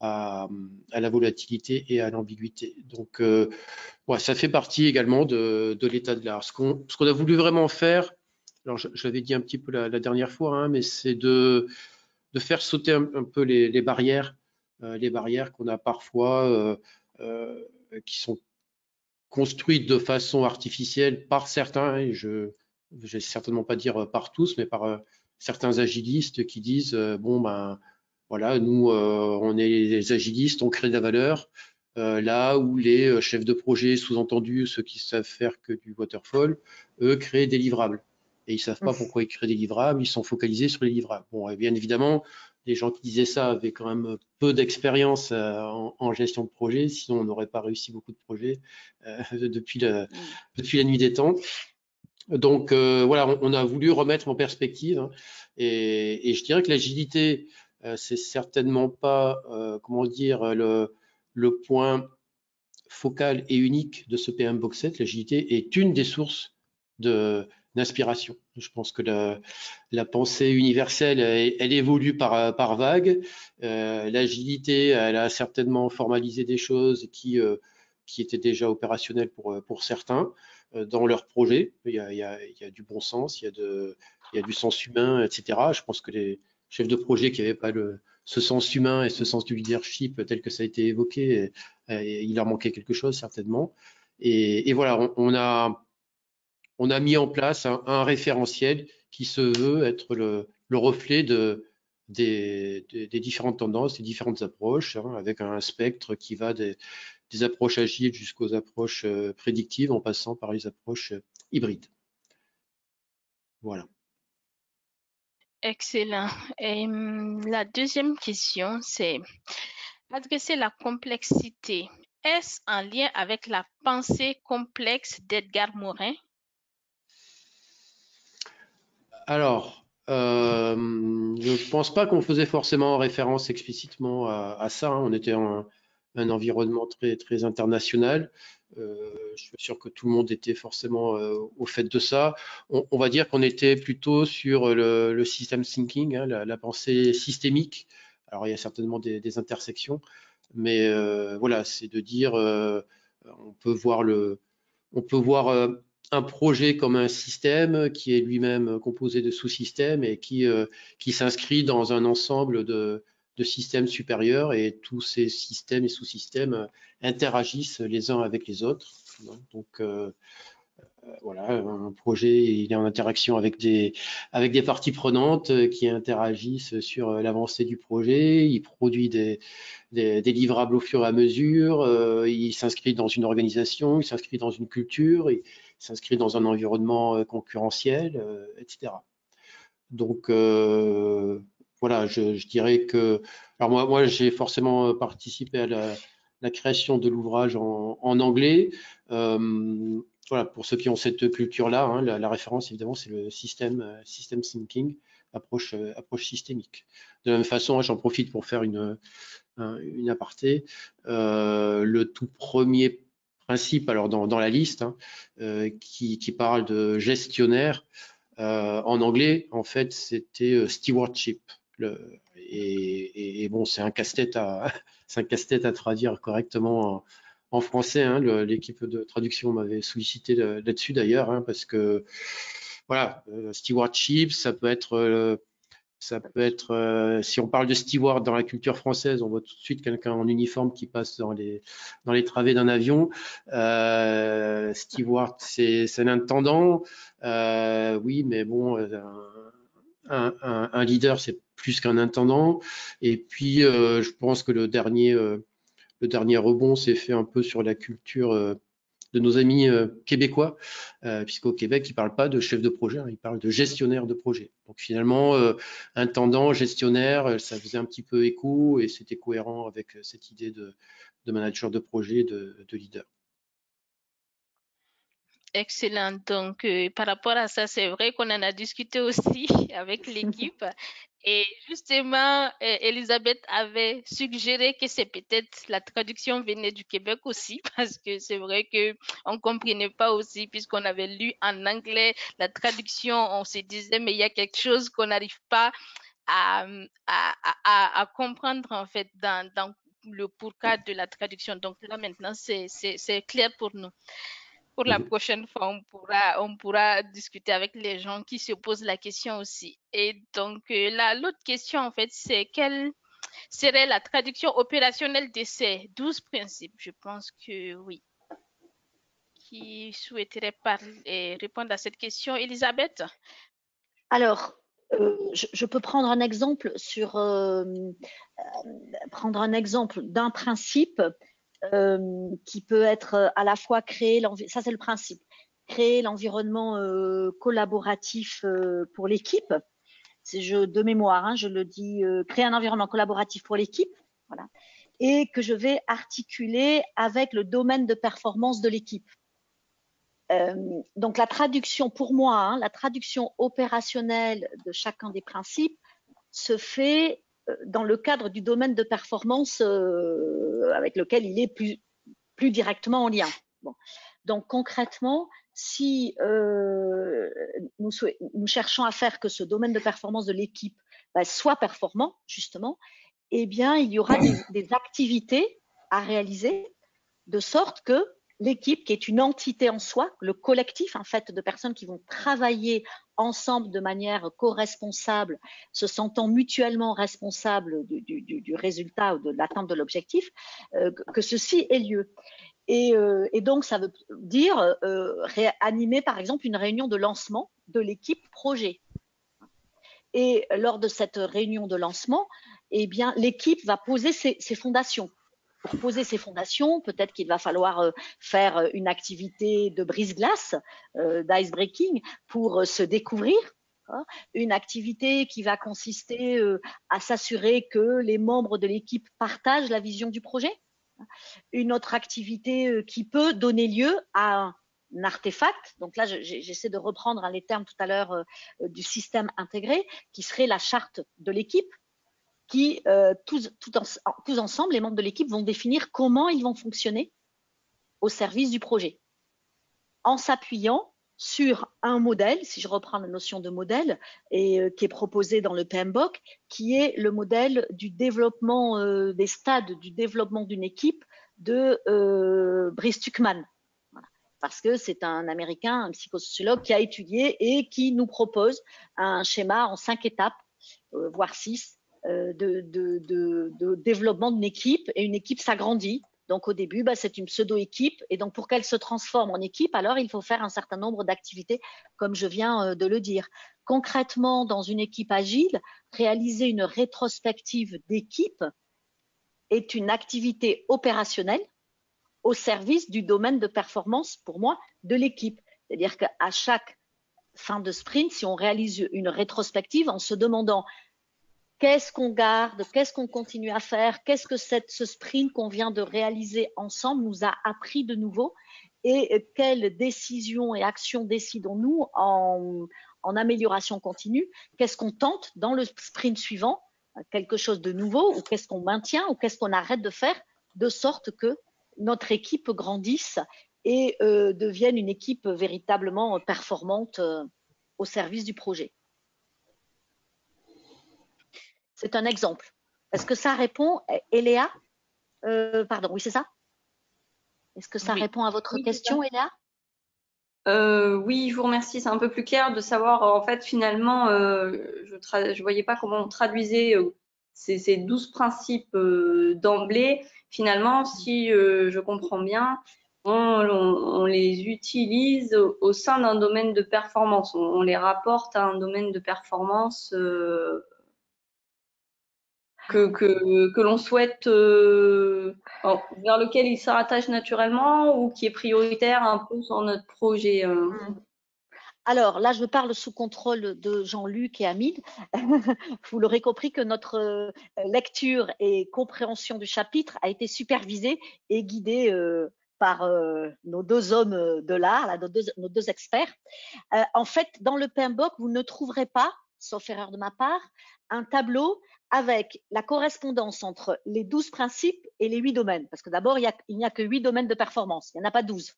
la volatilité et à l'ambiguïté. Donc, ouais, ça fait partie également de l'état de l'art. Ce qu'on a voulu vraiment faire, alors je l'avais dit un petit peu la dernière fois, hein, mais c'est de faire sauter un peu les barrières qu'on a parfois, qui sont construites de façon artificielle par certains, et je ne vais certainement pas dire par tous, mais par certains agilistes qui disent bon ben voilà, nous on est les agilistes, on crée de la valeur, là où les chefs de projet, sous-entendu ceux qui savent faire que du waterfall, eux créent des livrables. Et ils savent pas pourquoi ils créent des livrables, ils sont focalisés sur les livrables. Bon, et bien évidemment, les gens qui disaient ça avaient quand même peu d'expérience en gestion de projet, sinon on n'aurait pas réussi beaucoup de projets depuis la nuit des temps. Donc voilà, on a voulu remettre en perspective, hein, et je dirais que l'agilité, c'est certainement pas, comment dire, le point focal et unique de ce PM Box 7. L'agilité est une des sources d'inspiration. Je pense que la pensée universelle, elle évolue par vague. L'agilité, elle a certainement formalisé des choses qui étaient déjà opérationnelles pour certains dans leur projet. Il y a du bon sens, il y a du sens humain, etc. Je pense que les chefs de projet qui n'avaient pas ce sens humain et ce sens du leadership tel que ça a été évoqué, il leur manquait quelque chose certainement. Et voilà, on a mis en place un référentiel qui se veut être le reflet des différentes tendances, des différentes approches, hein, avec un spectre qui va des approches agiles jusqu'aux approches prédictives, en passant par les approches hybrides. Voilà. Excellent. Et la deuxième question, c'est adresser la complexité. Est-ce en lien avec la pensée complexe d'Edgar Morin? Alors, je ne pense pas qu'on faisait forcément référence explicitement à ça, hein. On était un environnement très, très international. Je suis sûr que tout le monde était forcément au fait de ça. On va dire qu'on était plutôt sur le system thinking, hein, la pensée systémique. Alors, il y a certainement des intersections, mais voilà, c'est de dire, on peut voir un projet comme un système qui est lui-même composé de sous-systèmes et qui s'inscrit dans un ensemble de systèmes supérieurs, et tous ces systèmes et sous-systèmes interagissent les uns avec les autres. Donc voilà, un projet, il est en interaction avec des parties prenantes qui interagissent sur l'avancée du projet. Il produit des livrables au fur et à mesure. Il s'inscrit dans une organisation, il s'inscrit dans une culture, il s'inscrit dans un environnement concurrentiel, etc. Donc voilà, je dirais que, alors moi j'ai forcément participé à la création de l'ouvrage en anglais. Voilà, pour ceux qui ont cette culture-là, hein, la référence évidemment c'est le system thinking, approche systémique. De la même façon, j'en profite pour faire une aparté. Le tout premier principe, alors dans la liste, hein, qui parle de gestionnaire, en anglais, en fait, c'était stewardship. Et bon, c'est un casse-tête à traduire correctement en français, hein. L'équipe de traduction m'avait sollicité là-dessus d'ailleurs, hein, parce que voilà, stewardship, ça peut être, si on parle de steward dans la culture française, on voit tout de suite quelqu'un en uniforme qui passe dans les travées d'un avion. Steward, c'est l'intendant. Oui, mais bon, un leader, c'est plus qu'un intendant. Et puis, je pense que le dernier rebond s'est fait un peu sur la culture de nos amis québécois, puisqu'au Québec, ils ne parlent pas de chef de projet, hein, ils parlent de gestionnaire de projet. Donc finalement, intendant, gestionnaire, ça faisait un petit peu écho et c'était cohérent avec cette idée de manager de projet, de leader. Excellent. Donc, par rapport à ça, c'est vrai qu'on en a discuté aussi avec l'équipe. Et justement, Elisabeth avait suggéré que c'est peut-être la traduction venait du Québec aussi, parce que c'est vrai que on comprenait pas aussi, puisqu'on avait lu en anglais la traduction, on se disait, mais il y a quelque chose qu'on n'arrive pas à comprendre en fait dans le pourquoi de la traduction. Donc là, maintenant, c'est clair pour nous. Pour la prochaine fois, on pourra discuter avec les gens qui se posent la question aussi. Et donc, l'autre question, en fait, c'est quelle serait la traduction opérationnelle de ces 12 principes? Je pense que oui. Qui souhaiterait répondre à cette question, Elisabeth? Alors, je peux prendre un exemple prendre un exemple d'un principe qui peut être à la fois ça c'est le principe, créer l'environnement collaboratif pour l'équipe. C'est de mémoire, hein, je le dis, créer un environnement collaboratif pour l'équipe, voilà, et que je vais articuler avec le domaine de performance de l'équipe. Donc la traduction, pour moi, hein, la traduction opérationnelle de chacun des principes se fait dans le cadre du domaine de performance avec lequel il est plus directement en lien. Bon. Donc concrètement, si nous cherchons à faire que ce domaine de performance de l'équipe soit performant, justement, eh bien, il y aura des activités à réaliser de sorte que l'équipe, qui est une entité en soi, le collectif en fait de personnes qui vont travailler ensemble de manière co-responsable, se sentant mutuellement responsables du résultat ou de l'atteinte de l'objectif, que ceci ait lieu. Et donc, ça veut dire animer, par exemple, une réunion de lancement de l'équipe projet. Et lors de cette réunion de lancement, eh bien, l'équipe va poser ses fondations. Pour poser ses fondations, peut-être qu'il va falloir faire une activité de brise-glace, d'ice-breaking, pour se découvrir. Une activité qui va consister à s'assurer que les membres de l'équipe partagent la vision du projet. Une autre activité qui peut donner lieu à un artefact. Donc là, j'essaie de reprendre les termes tout à l'heure du système intégré, qui serait la charte de l'équipe, qui tous ensemble, les membres de l'équipe vont définir comment ils vont fonctionner au service du projet, en s'appuyant sur un modèle, si je reprends la notion de modèle, et qui est proposé dans le PMBOK, qui est le modèle du développement, des stades du développement d'une équipe de Brice Tuckman. Voilà. Parce que c'est un Américain, un psychosociologue qui a étudié et qui nous propose un schéma en 5 étapes, voire 6, de développement d'une équipe, et une équipe s'agrandit. Donc au début, c'est une pseudo-équipe, et donc pour qu'elle se transforme en équipe, alors il faut faire un certain nombre d'activités, comme je viens de le dire. Concrètement, dans une équipe agile, réaliser une rétrospective d'équipe est une activité opérationnelle au service du domaine de performance, pour moi, de l'équipe. C'est-à-dire qu'à chaque fin de sprint, si on réalise une rétrospective en se demandant qu'est-ce qu'on garde, qu'est-ce qu'on continue à faire, qu'est-ce que ce sprint qu'on vient de réaliser ensemble nous a appris de nouveau, et quelles décisions et actions décidons-nous en amélioration continue, qu'est-ce qu'on tente dans le sprint suivant, quelque chose de nouveau, ou qu'est-ce qu'on maintient, ou qu'est-ce qu'on arrête de faire, de sorte que notre équipe grandisse et devienne une équipe véritablement performante au service du projet. C'est un exemple. Est-ce que ça répond, Eléa? Pardon, oui, c'est ça? Est-ce que ça répond à votre question, Eléa? Oui, je vous remercie. C'est un peu plus clair de savoir, en fait, finalement, je voyais pas comment on traduisait ces 12 principes d'emblée. Finalement, si je comprends bien, on les utilise au sein d'un domaine de performance. On les rapporte à un domaine de performance que l'on souhaite, vers lequel il se rattache naturellement, ou qui est prioritaire un peu sur notre projet. Alors là, je parle sous contrôle de Jean-Luc et Hamid. Vous l'aurez compris que notre lecture et compréhension du chapitre a été supervisée et guidée par nos deux hommes de l'art, nos deux experts. En fait, dans le PMBOK, vous ne trouverez pas, sauf erreur de ma part, un tableau avec la correspondance entre les 12 principes et les 8 domaines. Parce que d'abord, il n'y a que 8 domaines de performance, il n'y en a pas 12.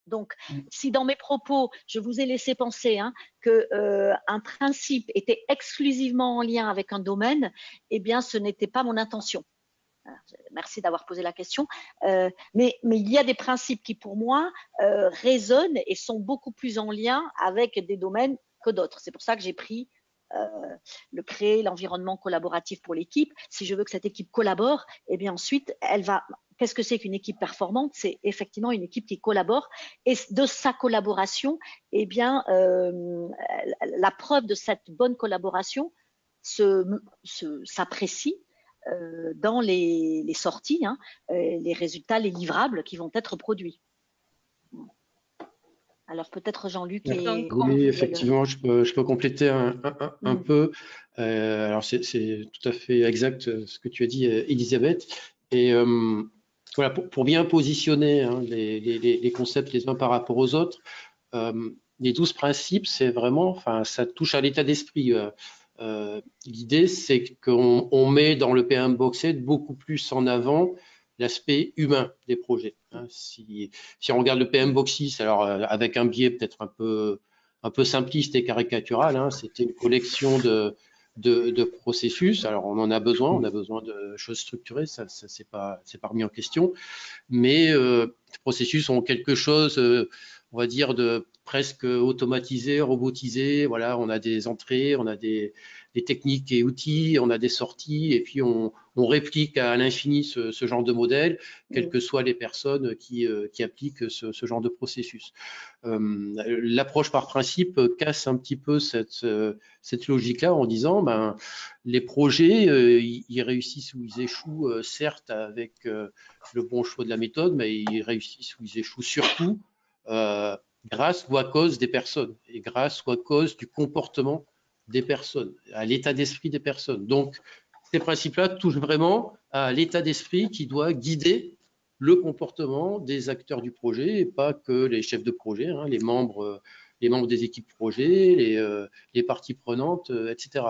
Donc, si dans mes propos, je vous ai laissé penser qu'un principe était exclusivement en lien avec un domaine, eh bien, ce n'était pas mon intention. Merci d'avoir posé la question. Mais il y a des principes qui, pour moi, résonnent et sont beaucoup plus en lien avec des domaines que d'autres. C'est pour ça que j'ai pris créer l'environnement collaboratif pour l'équipe. Si je veux que cette équipe collabore, eh bien ensuite, elle va. Qu'est-ce que c'est qu'une équipe performante? C'est effectivement une équipe qui collabore, et de sa collaboration, eh bien, la preuve de cette bonne collaboration s'apprécie dans les sorties, les résultats, les livrables qui vont être produits. Alors peut-être Jean-Luc. Oui, effectivement, je peux compléter un peu. Alors c'est tout à fait exact ce que tu as dit, Elisabeth. Et voilà, pour bien positionner les concepts les uns par rapport aux autres, les 12 principes, c'est vraiment, enfin, ça touche à l'état d'esprit. L'idée, c'est qu'on met dans le PMBOK beaucoup plus en avant l'aspect humain des projets. Si on regarde le PMBOK 6, alors avec un biais peut-être un peu simpliste et caricatural, c'était une collection de processus. Alors on en a besoin, on a besoin de choses structurées, ça c'est pas remis en question, mais les processus ont quelque chose, on va dire, de presque automatisé, robotisé. Voilà, on a des entrées, on a des techniques et outils, on a des sorties, et puis on réplique à l'infini ce genre de modèle, quelles que soient les personnes qui appliquent ce genre de processus. L'approche par principe casse un petit peu cette logique-là en disant, les projets, ils réussissent ou ils échouent, certes avec le bon choix de la méthode, mais ils réussissent ou ils échouent surtout grâce ou à cause des personnes, et grâce ou à cause du comportement des personnes, à l'état d'esprit des personnes. Donc, ces principes-là touchent vraiment à l'état d'esprit qui doit guider le comportement des acteurs du projet, et pas que les chefs de projet, les membres des équipes projet, les parties prenantes, etc.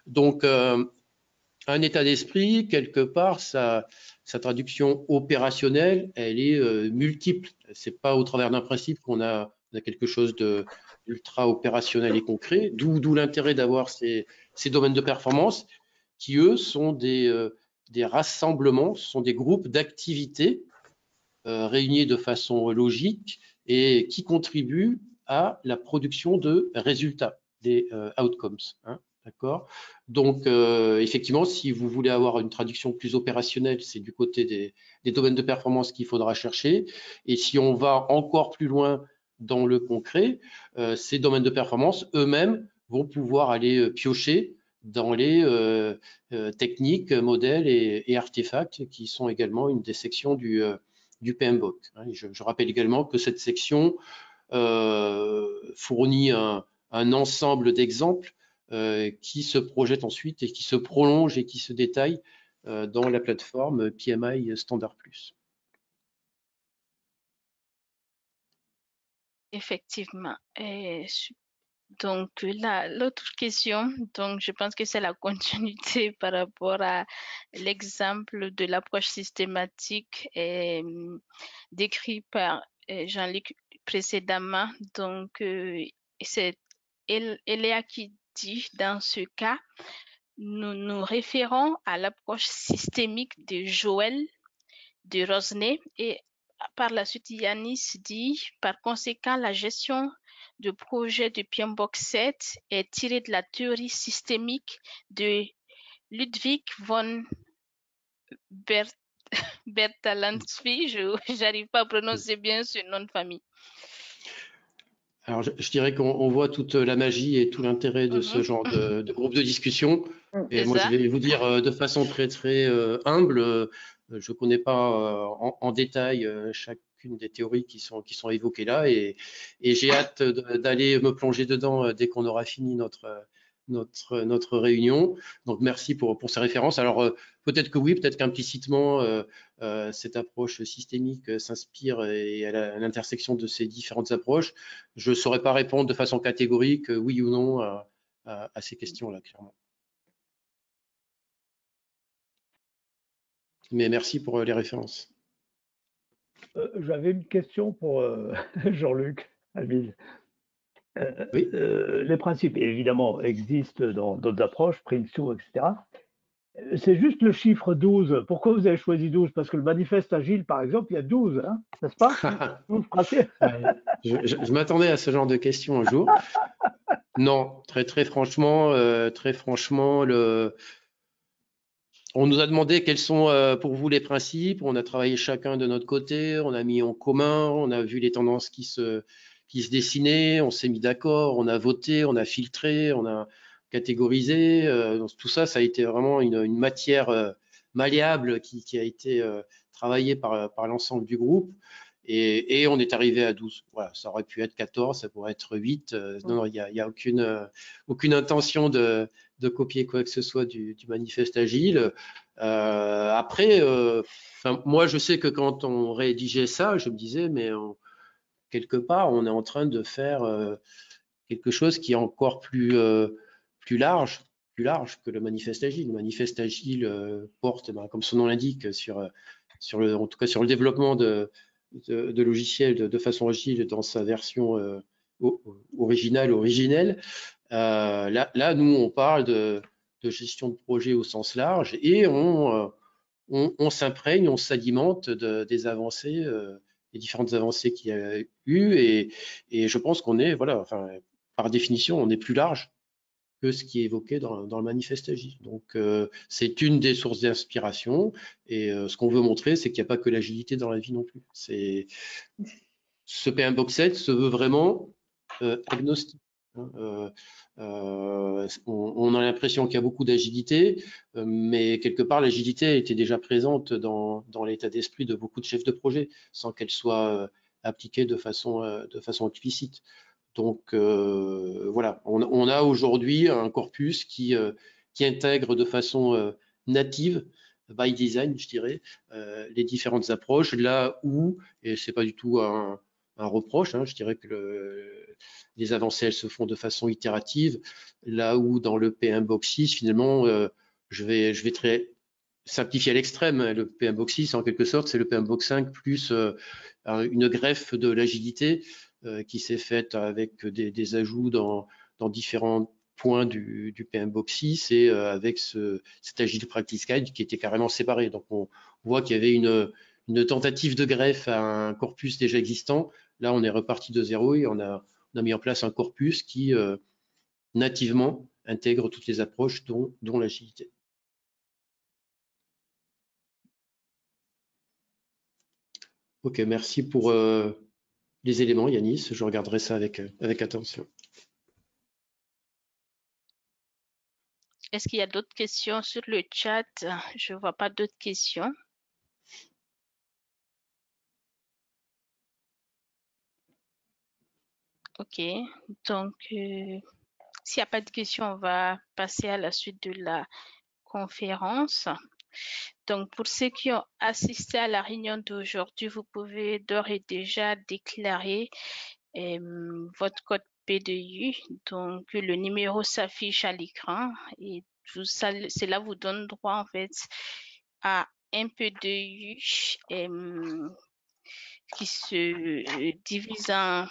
Donc, un état d'esprit, quelque part, sa traduction opérationnelle, elle est multiple. C'est pas au travers d'un principe qu'on a quelque chose d'ultra opérationnel et concret, d'où l'intérêt d'avoir ces domaines de performance qui, eux, sont des rassemblements, sont des groupes d'activités réunis de façon logique et qui contribuent à la production de résultats, des outcomes. D'accord. Donc, effectivement, si vous voulez avoir une traduction plus opérationnelle, c'est du côté des domaines de performance qu'il faudra chercher. Et si on va encore plus loin dans le concret, ces domaines de performance eux-mêmes vont pouvoir aller piocher dans les techniques, modèles et artefacts qui sont également une des sections du PMBOK. Je rappelle également que cette section fournit un ensemble d'exemples qui se projette ensuite et qui se prolonge et qui se détaille dans la plateforme PMI Standard+. Effectivement. Donc, l'autre question, donc je pense que c'est la continuité par rapport à l'exemple de l'approche systématique décrit par Jean-Luc précédemment. Donc, c'est Eléa qui dit, dans ce cas, nous nous référons à l'approche systémique de Joël de Rosnay, et par la suite, Yanis dit, par conséquent, la gestion de projet de PMBOK 7 est tirée de la théorie systémique de Ludwig von Bertalanffy. Je n'arrive pas à prononcer bien ce nom de famille. Alors, je dirais qu'on voit toute la magie et tout l'intérêt de ce genre de groupe de discussion. Et moi, je vais vous dire de façon très, très humble, je ne connais pas en détail chacune des théories qui sont évoquées là, et j'ai hâte d'aller me plonger dedans dès qu'on aura fini notre réunion. Donc merci pour ces références. Alors peut-être que oui, peut-être qu'implicitement cette approche systémique s'inspire et à l'intersection de ces différentes approches. Je ne saurais pas répondre de façon catégorique oui ou non à ces questions-là, clairement. Mais merci pour les références. J'avais une question pour Jean-Luc Alvise. Oui. Les principes, évidemment, existent dans d'autres approches, Prince2, etc. C'est juste le chiffre 12. Pourquoi vous avez choisi 12? Parce que le manifeste agile, par exemple, il y a 12, hein, n'est-ce pas? 12 principes. Je m'attendais à ce genre de questions un jour. Non, très franchement, on nous a demandé quels sont pour vous les principes. On a travaillé chacun de notre côté, on a mis en commun, on a vu les tendances qui se dessinaient, on s'est mis d'accord, on a voté, on a filtré, on a catégorisé. Donc, tout ça, ça a été vraiment une matière malléable qui a été travaillée par l'ensemble du groupe. Et on est arrivé à 12. Voilà, ça aurait pu être 14, ça pourrait être 8. Non, il n'y a aucune intention de copier quoi que ce soit du manifeste agile. Après, moi, je sais que quand on rédigeait ça, je me disais, mais quelque part, on est en train de faire quelque chose qui est encore plus large que le manifeste agile. Le manifeste agile porte, comme son nom l'indique, en tout cas sur le développement de logiciels de façon agile dans sa version originelle. Là, nous, on parle de gestion de projet au sens large et on s'imprègne, on s'alimente des avancées, des différentes avancées qu'il y a eu et je pense qu'on est, voilà, enfin, par définition, on est plus large que ce qui est évoqué dans le manifeste agile. Donc, c'est une des sources d'inspiration et ce qu'on veut montrer, c'est qu'il n'y a pas que l'agilité dans la vie non plus. Ce PM Box 7 se veut vraiment agnostique. On a l'impression qu'il y a beaucoup d'agilité, mais quelque part l'agilité était déjà présente dans l'état d'esprit de beaucoup de chefs de projet, sans qu'elle soit appliquée de façon explicite. Donc voilà, on a aujourd'hui un corpus qui intègre de façon native, by design, je dirais, les différentes approches, là où, et c'est pas du tout un reproche, hein, je dirais que les avancées, elles se font de façon itérative, là où dans le PM Box 6, finalement, je vais très simplifier à l'extrême, hein, le PM Box 6, en quelque sorte, c'est le PM Box 5 plus une greffe de l'agilité qui s'est faite avec des ajouts dans différents points du PM Box 6 et avec cet Agile Practice Guide qui était carrément séparé. Donc, on voit qu'il y avait une tentative de greffe à un corpus déjà existant. Là, on est reparti de zéro et on a mis en place un corpus qui nativement intègre toutes les approches, dont l'agilité. Ok, merci pour les éléments, Yanis. Je regarderai ça avec attention. Est-ce qu'il y a d'autres questions sur le chat? Je ne vois pas d'autres questions. Ok, donc s'il n'y a pas de questions, on va passer à la suite de la conférence. Donc, pour ceux qui ont assisté à la réunion d'aujourd'hui, vous pouvez d'ores et déjà déclarer votre code PDU. Donc, le numéro s'affiche à l'écran et cela vous donne droit en fait à un PDU qui se divise en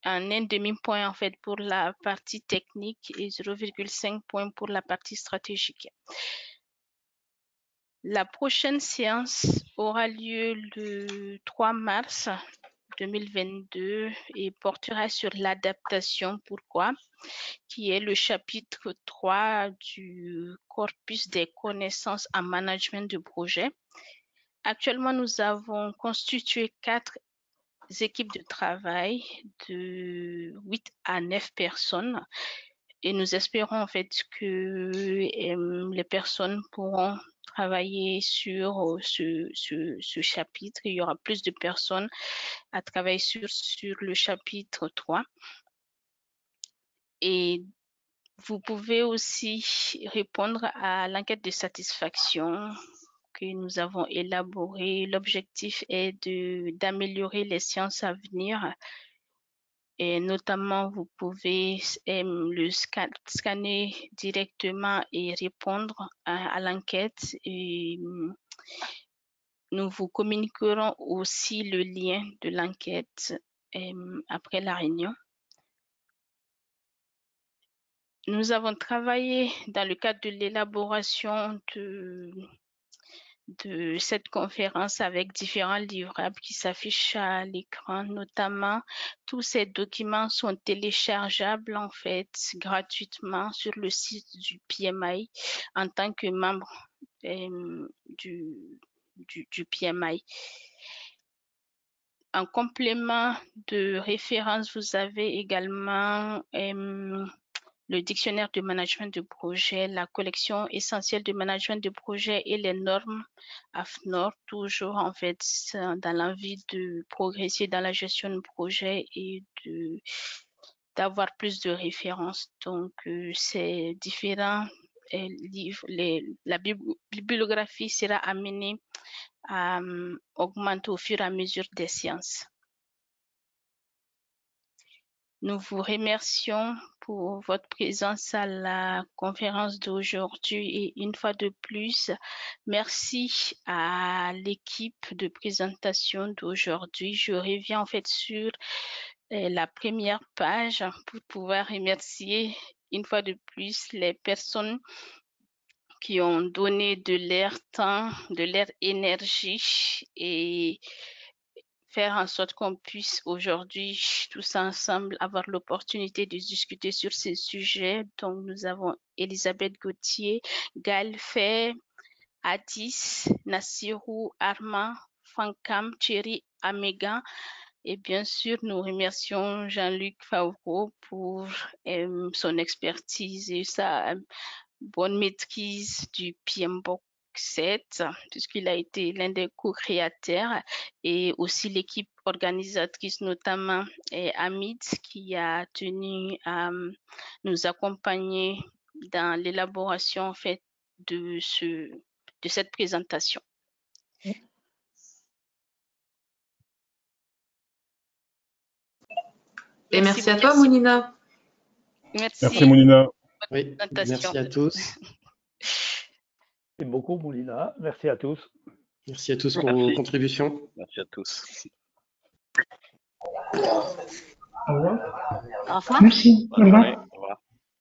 un demi-point en fait pour la partie technique et 0,5 points pour la partie stratégique. La prochaine séance aura lieu le 3 mars 2022 et portera sur l'adaptation. Pourquoi? Qui est le chapitre 3 du corpus des connaissances en management de projet. Actuellement, nous avons constitué 4 équipes de travail de 8 à 9 personnes et nous espérons en fait que les personnes pourront travailler sur ce chapitre. Il y aura plus de personnes à travailler sur le chapitre 3 et Vous pouvez aussi répondre à l'enquête de satisfaction que nous avons élaborée. L'objectif est d'améliorer les sciences à venir. Et notamment, vous pouvez le scanner directement et répondre à l'enquête. Et nous vous communiquerons aussi le lien de l'enquête après la réunion. Nous avons travaillé dans le cadre de l'élaboration de cette conférence avec différents livrables qui s'affichent à l'écran. Notamment, tous ces documents sont téléchargeables en fait gratuitement sur le site du PMI en tant que membre du PMI. En complément de référence, vous avez également le dictionnaire de management de projet, la collection essentielle de management de projet et les normes AFNOR, toujours en fait dans l'envie de progresser dans la gestion de projet et d'avoir plus de références. Donc, ces différents livres, la bibliographie sera amenée à augmenter au fur et à mesure des séances. Nous vous remercions pour votre présence à la conférence d'aujourd'hui et une fois de plus, merci à l'équipe de présentation d'aujourd'hui. Je reviens en fait sur la première page pour pouvoir remercier une fois de plus les personnes qui ont donné de leur temps, de leur énergie et faire en sorte qu'on puisse aujourd'hui tous ensemble avoir l'opportunité de discuter sur ces sujets. Donc, nous avons Elisabeth Gauthier, Gaël Fay, Addis, Nassirou, Arma, Fankam, Thierry, Améga. Et bien sûr, nous remercions Jean-Luc Favreau pour son expertise et sa bonne maîtrise du PMBOK 7, puisqu'il a été l'un des co-créateurs, et aussi l'équipe organisatrice, notamment Hamid, qui a tenu à nous accompagner dans l'élaboration en fait de cette présentation. Et merci à toi, Mounina. Merci, Mounina. Oui, merci à tous. Merci beaucoup, Moulina. Merci à tous. Merci à tous pour vos contributions. Merci à tous. Au revoir. Merci. Au revoir.